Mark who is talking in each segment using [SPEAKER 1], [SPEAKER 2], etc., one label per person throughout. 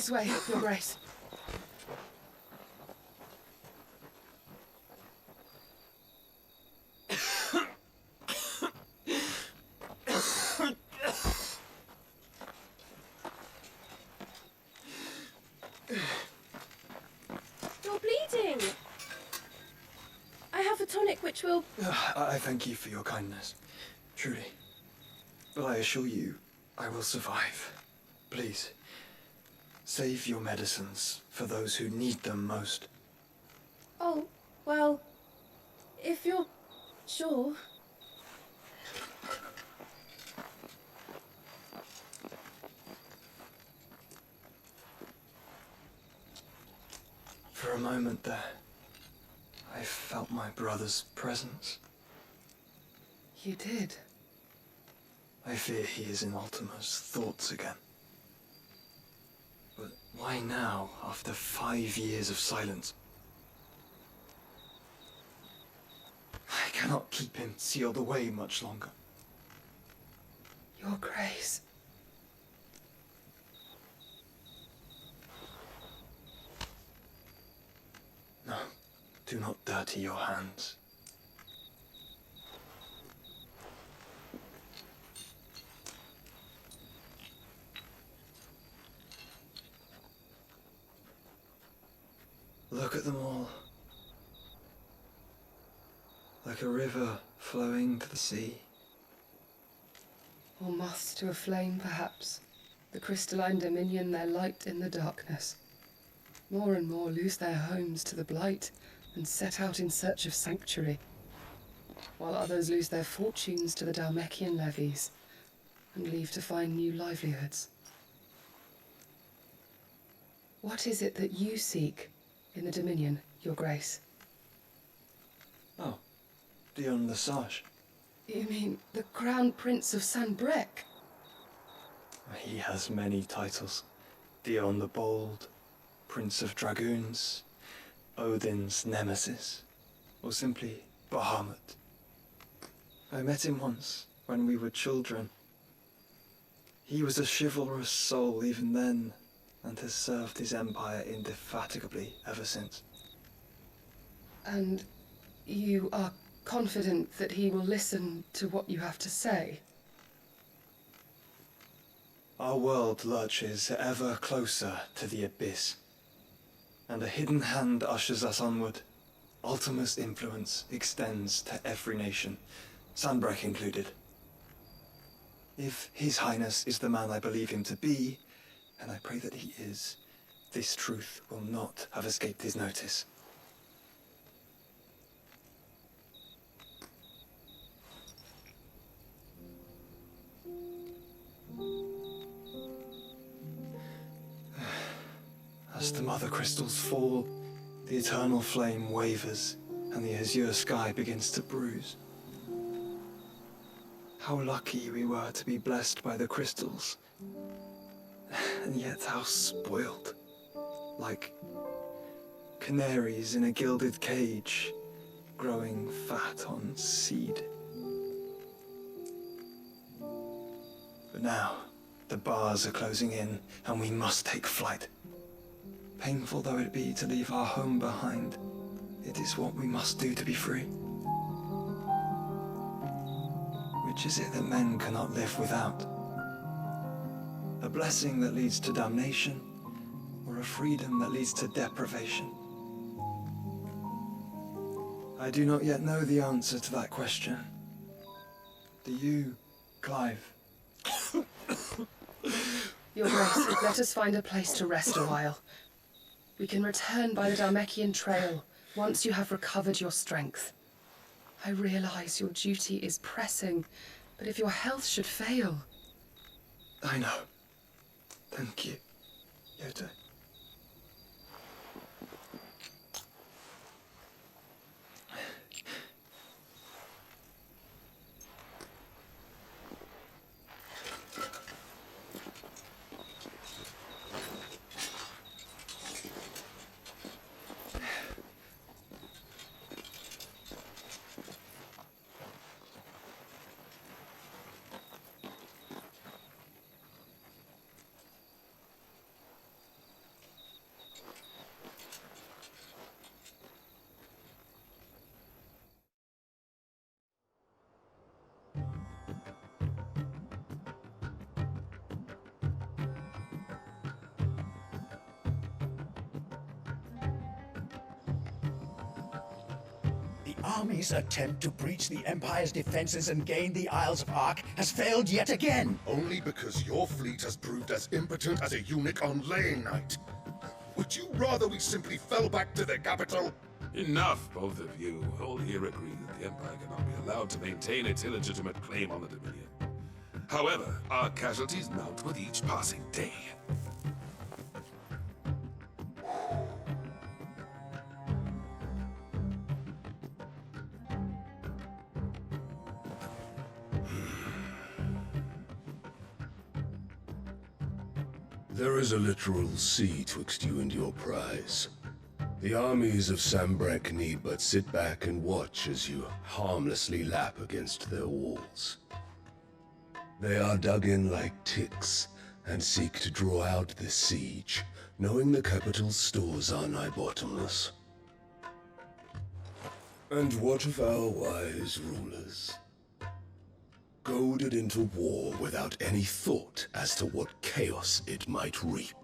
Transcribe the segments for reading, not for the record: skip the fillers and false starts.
[SPEAKER 1] This way, Your Grace.
[SPEAKER 2] You're bleeding! I have a tonic which will...
[SPEAKER 3] I thank you for your kindness, truly. But I assure you, I will survive. Please, save your medicines for those who need them most.
[SPEAKER 2] Oh, well, if you're sure...
[SPEAKER 3] For a moment there, I felt my brother's presence.
[SPEAKER 1] You did?
[SPEAKER 3] I fear he is in Ultima's thoughts again. But why now, after 5 years of silence? I cannot keep him sealed away much longer.
[SPEAKER 1] Your Grace.
[SPEAKER 3] No, do not dirty your hands. Look at them all. Like a river flowing to the sea.
[SPEAKER 1] Or moths to a flame, perhaps. The crystalline dominion their light in the darkness. More and more lose their homes to the blight and set out in search of sanctuary, while others lose their fortunes to the Dhalmekian levies and leave to find new livelihoods. What is it that you seek in the Dominion, Your Grace?
[SPEAKER 3] Oh, Dion Lesage.
[SPEAKER 1] You mean the Crown Prince of Sanbreque?
[SPEAKER 3] He has many titles. Dion the Bold, Prince of Dragoons, Odin's Nemesis, or simply Bahamut. I met him once, when we were children. He was a chivalrous soul even then, and has served his empire indefatigably ever since.
[SPEAKER 1] And you are confident that he will listen to what you have to say?
[SPEAKER 3] Our world lurches ever closer to the abyss, and a hidden hand ushers us onward. Ultima's influence extends to every nation, Sanbreque included. If His Highness is the man I believe him to be, and I pray that he is, this truth will not have escaped his notice. As the mother crystals fall, the eternal flame wavers, and the azure sky begins to bruise. How lucky we were to be blessed by the crystals, and yet how spoiled. Like canaries in a gilded cage, growing fat on seed. But now, the bars are closing in, and we must take flight. Painful though it be to leave our home behind, it is what we must do to be free. Which is it that men cannot live without? A blessing that leads to damnation, or a freedom that leads to deprivation? I do not yet know the answer to that question. Do you, Clive?
[SPEAKER 1] Your Grace, let us find a place to rest a while. We can return by the Dhalmekian trail once you have recovered your strength. I realize your duty is pressing, but if your health should fail...
[SPEAKER 3] I know. Thank you, Yoda.
[SPEAKER 4] army's attempt to breach the Empire's defenses and gain the Isles of Ark has failed yet again.
[SPEAKER 5] Only because your fleet has proved as impotent as a eunuch on Lane Night. Would you rather we simply fell back to the capital?
[SPEAKER 6] Enough, both of you. All here agree that the Empire cannot be allowed to maintain its illegitimate claim on the Dominion. However, our casualties mount with each passing day.
[SPEAKER 7] There is a literal sea twixt you and your prize. The armies of Sambrek need but sit back and watch as you harmlessly lap against their walls. They are dug in like ticks and seek to draw out this siege, knowing the capital's stores are nigh bottomless. And what of our wise rulers? Goaded into war without any thought as to what chaos it might reap.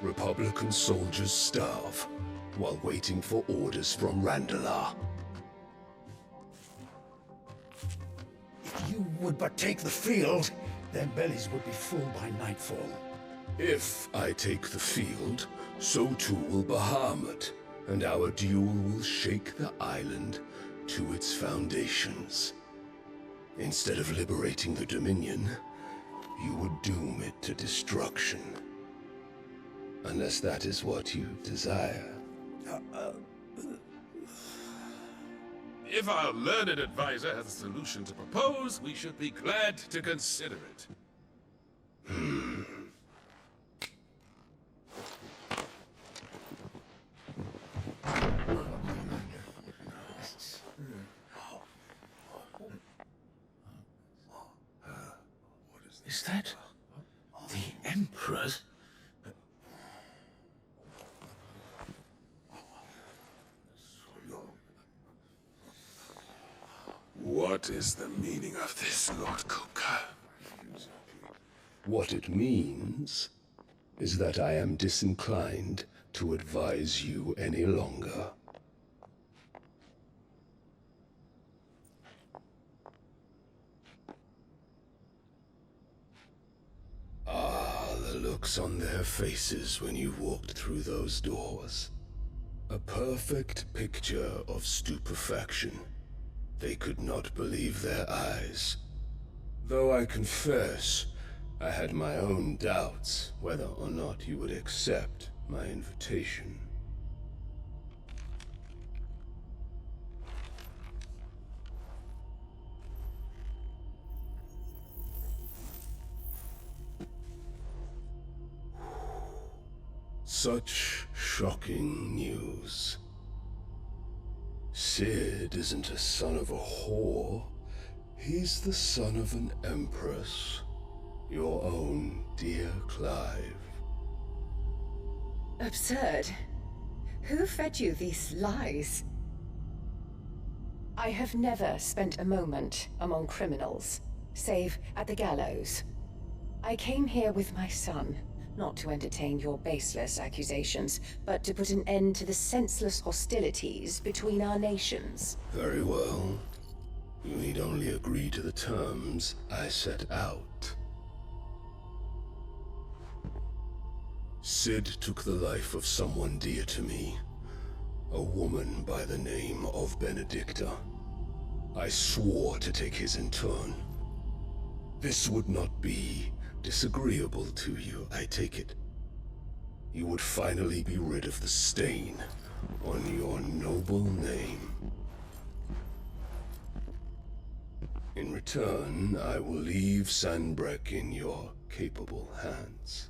[SPEAKER 7] Republican soldiers starve while waiting for orders from Randalar.
[SPEAKER 4] If you would but take the field, their bellies would be full by nightfall.
[SPEAKER 7] If I take the field, so too will Bahamut, and our duel will shake the island to its foundations. Instead of liberating the Dominion, you would doom it to destruction. Unless that is what you desire.
[SPEAKER 6] If our learned advisor has a solution to propose, we should be glad to consider it.
[SPEAKER 4] Is that the Emperor's?
[SPEAKER 6] What is the meaning of this, Lord Kupka?
[SPEAKER 7] What it means is that I am disinclined to advise you any longer. The looks on their faces when you walked through those doors. A perfect picture of stupefaction. They could not believe their eyes. Though I confess, I had my own doubts whether or not you would accept my invitation. Such shocking news. Sid isn't a son of a whore. He's the son of an empress. Your own dear Clive.
[SPEAKER 8] Absurd. Who fed you these lies? I have never spent a moment among criminals, save at the gallows. I came here with my son, not to entertain your baseless accusations, but to put an end to the senseless hostilities between our nations.
[SPEAKER 7] Very well. You need only agree to the terms I set out. Sid took the life of someone dear to me, a woman by the name of Benedicta. I swore to take his in turn. This would not be disagreeable to you, I take it. You would finally be rid of the stain on your noble name. In return, I will leave Sanbreque in your capable hands.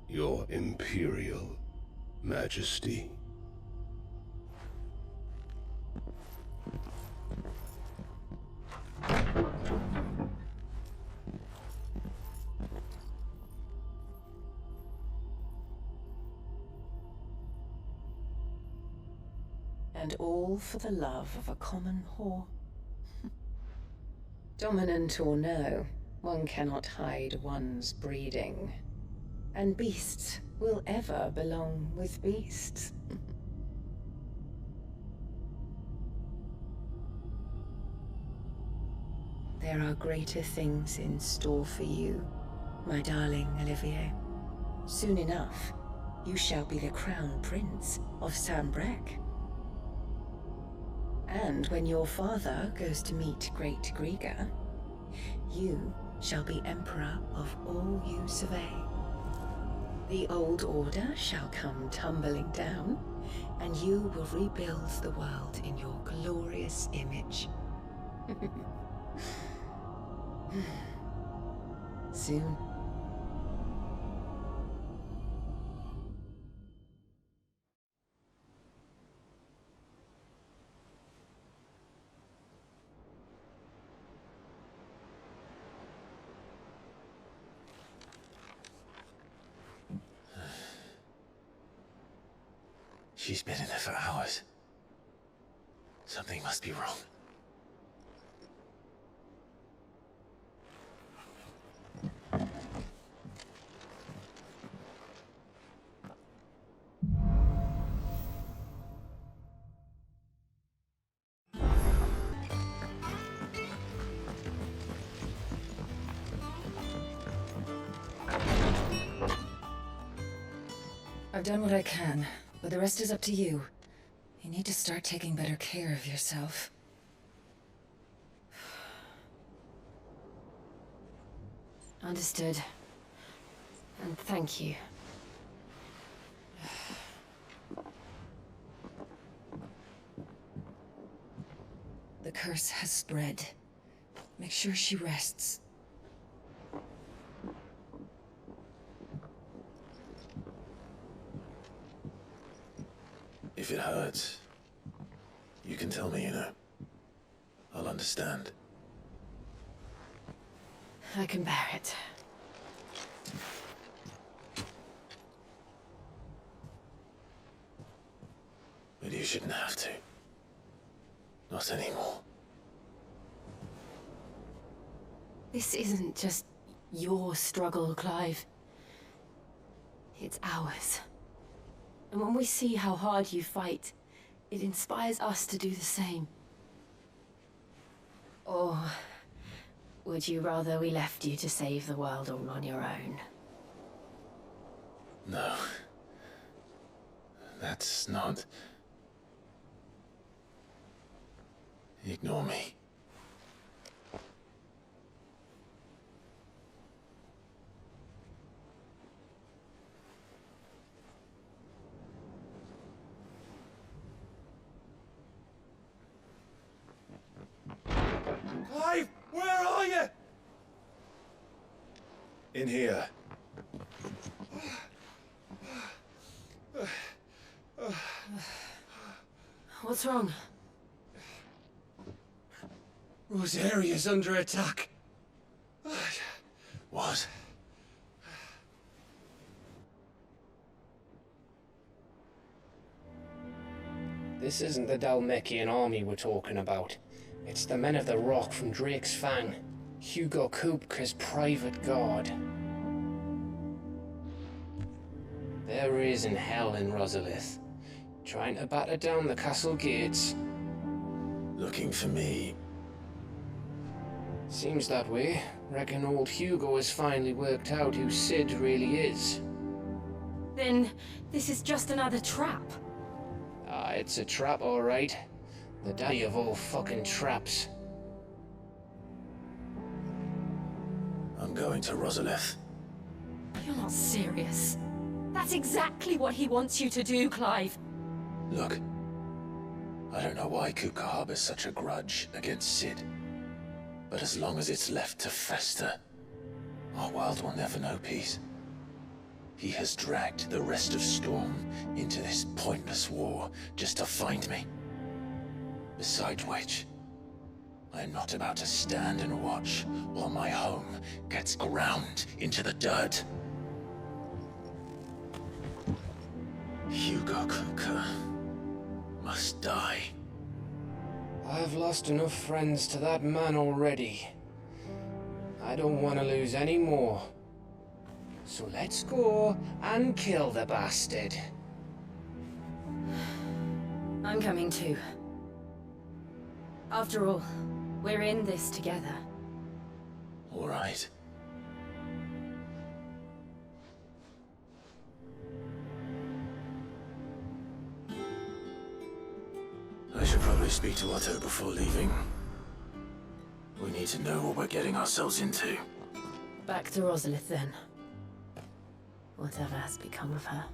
[SPEAKER 7] Your Imperial Majesty.
[SPEAKER 8] And all for the love of a common whore. Dominant or no, one cannot hide one's breeding. And beasts will ever belong with beasts. There are greater things in store for you, my darling Olivier. Soon enough, you shall be the crown prince of Sambrec. And when your father goes to meet Great Griga, you shall be emperor of all you survey. The old order shall come tumbling down, and you will rebuild the world in your glorious image. Soon.
[SPEAKER 9] She's been in there for hours. Something must be wrong.
[SPEAKER 10] I've done what I can, but the rest is up to you. You need to start taking better care of yourself.
[SPEAKER 2] Understood. And thank you.
[SPEAKER 10] The curse has spread. Make sure she rests.
[SPEAKER 9] If it hurts, you can tell me, you know. I'll understand.
[SPEAKER 2] I can bear it.
[SPEAKER 9] But you shouldn't have to. Not anymore.
[SPEAKER 2] This isn't just your struggle, Clive. It's ours. And when we see how hard you fight, it inspires us to do the same. Or would you rather we left you to save the world all on your own?
[SPEAKER 9] No. That's not... Ignore me.
[SPEAKER 3] Clive, where are you?
[SPEAKER 7] In here.
[SPEAKER 2] What's wrong?
[SPEAKER 3] Rosaria's under attack.
[SPEAKER 9] What?
[SPEAKER 11] This isn't the Dhalmekian army we're talking about. It's the men of the Rock from Drake's Fang. Hugo Kupka's private guard. There is in hell in Rosalith, trying to batter down the castle gates.
[SPEAKER 9] Looking for me.
[SPEAKER 11] Seems that way. Reckon old Hugo has finally worked out who Sid really is.
[SPEAKER 2] Then this is just another trap.
[SPEAKER 11] Ah, it's a trap, all right. The daddy of all fucking traps.
[SPEAKER 9] I'm going to Rosalith.
[SPEAKER 2] You're not serious. That's exactly what he wants you to do, Clive.
[SPEAKER 9] Look, I don't know why Kupka harbors such a grudge against Sid. But as long as it's left to fester, our world will never know peace. He has dragged the rest of Storm into this pointless war just to find me. Besides which, I am not about to stand and watch while my home gets ground into the dirt. Hugo Kupka must die.
[SPEAKER 11] I've lost enough friends to that man already. I don't want to lose any more. So let's go and kill the bastard.
[SPEAKER 2] I'm coming too. After all, we're in this together.
[SPEAKER 9] All right. I should probably speak to Otto before leaving. We need to know what we're getting ourselves into.
[SPEAKER 2] Back to Rosalith then. Whatever has become of her.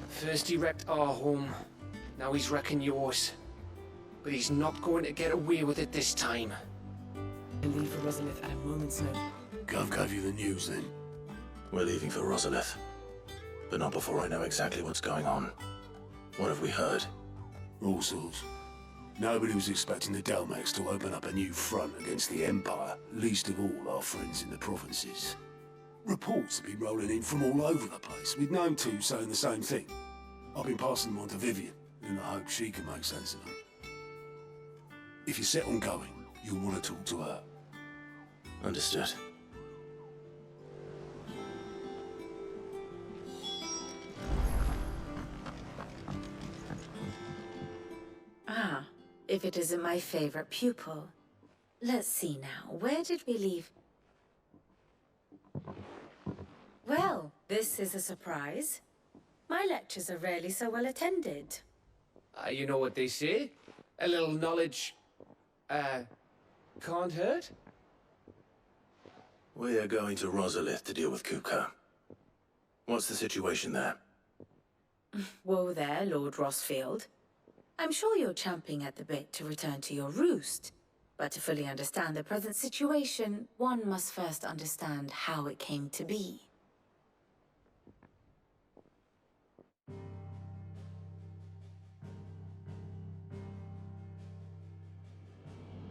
[SPEAKER 11] First he wrecked our home, now he's wrecking yours. But he's not going to get away with it this time.
[SPEAKER 12] And leave for Rosalith at a moment's notice.
[SPEAKER 7] Gov gave you the news then?
[SPEAKER 9] We're leaving for Rosalith. But not before I know exactly what's going on. What have we heard?
[SPEAKER 7] All sorts. Nobody was expecting the Dalmex to open up a new front against the Empire, least of all our friends in the provinces. Reports have been rolling in from all over the place, with Gnome 2 saying the same thing. I've been passing them on to Vivian, in the hope she can make sense of them. If you're set on going, you'll want to talk to her.
[SPEAKER 9] Understood.
[SPEAKER 13] Ah, if it isn't my favorite pupil. Let's see now, where did we leave? Well, this is a surprise. My lectures are rarely so well attended.
[SPEAKER 11] You know what they say? A little knowledge, can't hurt?
[SPEAKER 9] We are going to Rosalith to deal with Kupka. What's the situation there?
[SPEAKER 13] Whoa there, Lord Rossfield. I'm sure you're champing at the bit to return to your roost. But to fully understand the present situation, one must first understand how it came to be.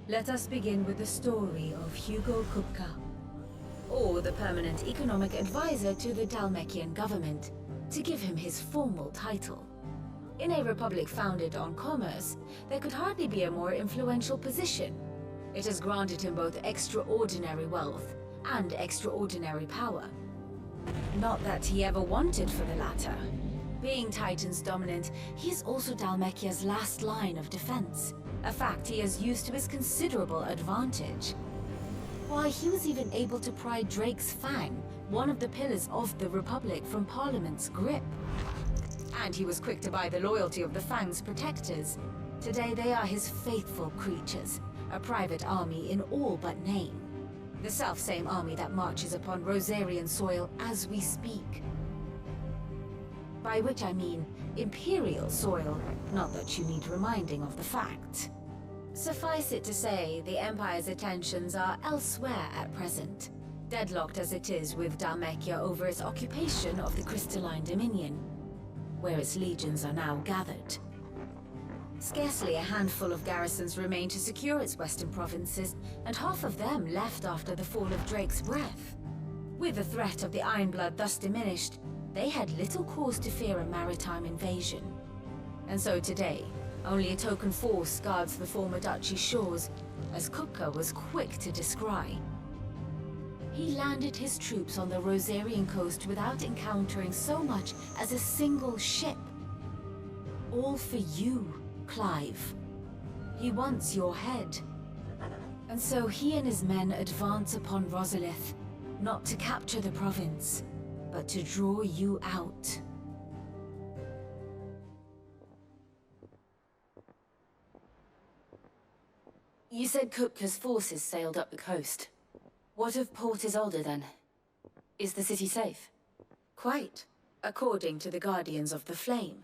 [SPEAKER 13] Let us begin with the story of Hugo Kupka, or the permanent economic advisor to the Dalmekian government, to give him his formal title. In a republic founded on commerce, there could hardly be a more influential position. It has granted him both extraordinary wealth and extraordinary power. Not that he ever wanted for the latter. Being Titan's dominant, he is also Dalmekia's last line of defense, a fact he has used to his considerable advantage. Why, he was even able to pry Drake's Fang, one of the pillars of the Republic, from Parliament's grip. And he was quick to buy the loyalty of the Fang's protectors. Today they are his faithful creatures, a private army in all but name. The self-same army that marches upon Rosarian soil as we speak. By which I mean Imperial soil, not that you need reminding of the fact. Suffice it to say, the Empire's attentions are elsewhere at present, deadlocked as it is with Dalmekia over its occupation of the Crystalline Dominion, where its legions are now gathered. Scarcely a handful of garrisons remain to secure its western provinces, and half of them left after the fall of Drake's Breath. With the threat of the Ironblood thus diminished, they had little cause to fear a maritime invasion. And so today, only a token force guards the former duchy's shores, as Kupka was quick to descry. He landed his troops on the Rosarian coast without encountering so much as a single ship. All for you, Clive. He wants your head. And so he and his men advance upon Rosalith, not to capture the province, but to draw you out.
[SPEAKER 2] You said Kupka's forces sailed up the coast. What of Port Isolde then? Is the city safe?
[SPEAKER 13] Quite, according to the Guardians of the Flame.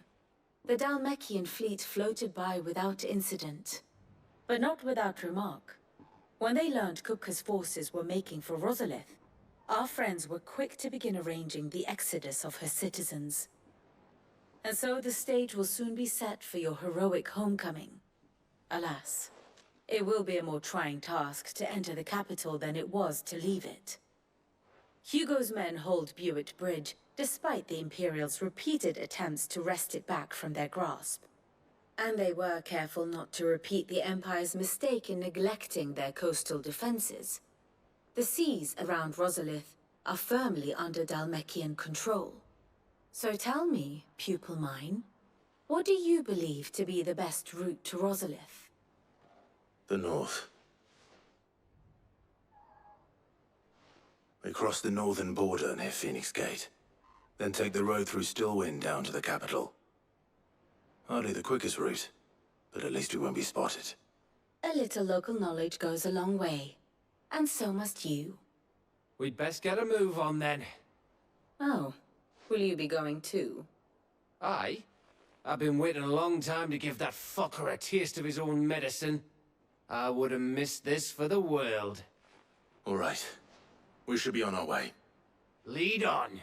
[SPEAKER 13] The Dalmekian fleet floated by without incident, but not without remark. When they learned Kupka's forces were making for Rosalith, our friends were quick to begin arranging the exodus of her citizens. And so the stage will soon be set for your heroic homecoming. Alas, it will be a more trying task to enter the capital than it was to leave it. Hugo's men hold Buet Bridge, despite the Imperials' repeated attempts to wrest it back from their grasp. And they were careful not to repeat the Empire's mistake in neglecting their coastal defenses. The seas around Rosalith are firmly under Dhalmekian control. So tell me, pupil mine, what do you believe to be the best route to Rosalith?
[SPEAKER 9] The north. We cross the northern border near Phoenix Gate, then take the road through Stillwind down to the capital. Hardly the quickest route, but at least we won't be spotted.
[SPEAKER 13] A little local knowledge goes a long way, and so must you.
[SPEAKER 11] We'd best get a move on then.
[SPEAKER 13] Oh, will you be going too?
[SPEAKER 11] Aye. I've been waiting a long time to give that fucker a taste of his own medicine. I would have missed this for the world.
[SPEAKER 9] All right. We should be on our way.
[SPEAKER 11] Lead on.